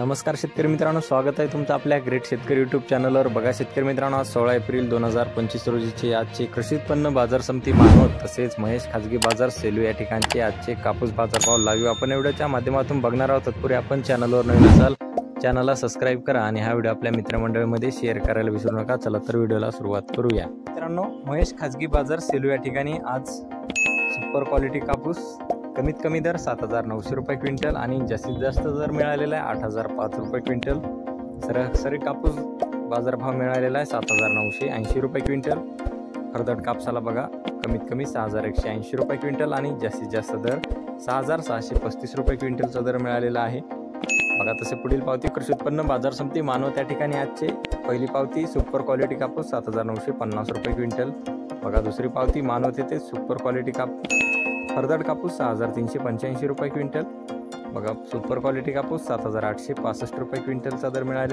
नमस्कार शेतकरी मित्रांनो, स्वागत आहे तुमचं आपल्या ग्रेट शेतकरी यूट्यूब चॅनलवर। बघा शेतकरी मित्रांनो, आज 16 एप्रिल 2025 रोजीचे आजचे कृषी उत्पन्न बाजार समिती मानवत तसेच महेश खाजगी बाजार सेलू या ठिकाणचे आजचे कापूस बाजारभाव लाईव्ह आपण व्हिडिओच्या माध्यमातून बघणार आहोत। तत्पूर्वी आपण चॅनलवर नवीन असाल चॅनलला सबस्क्राइब करा आणि हा व्हिडिओ आपल्या मित्रमंडळीमध्ये शेअर करायला विसरू नका। चला तर व्हिडिओला सुरुवात करूया। मित्रांनो, महेश खाजगी बाजार सेलू या ठिकाणी आज सुपर क्वालिटी कापूस कमीत कमी दर 7,900 रुपये क्विंटल आणि जास्तीत जास्त दर मिळालेला आहे 8,005 रुपये क्विंटल। सरासरी कापूस बाजारभाव मिळालेला आहे 7,980 रुपये क्विंटल। खरदड कापसाला बघा कमीत कमी 6,180 रुपये क्विंटल आणि जास्तीत जास्त दर 6,635 रुपये क्विंटलचा दर मिळालेला आहे। बघा तसे पुढील पावती कृषी उत्पन्न बाजार समिती मानवत या ठिकाणी आजचे पहिली पावती सुपर क्वालिटी कापूस 7,950 रुपये क्विंटल। बघा दुसरी पावती मानवत येथे सुपर क्वालिटी कापूस खरदड कापूस 6,385 रुपये क्विंटल। बघा सुपर क्वालिटी कापूस 7,865 रुपये क्विंटलचा दर मिळाले।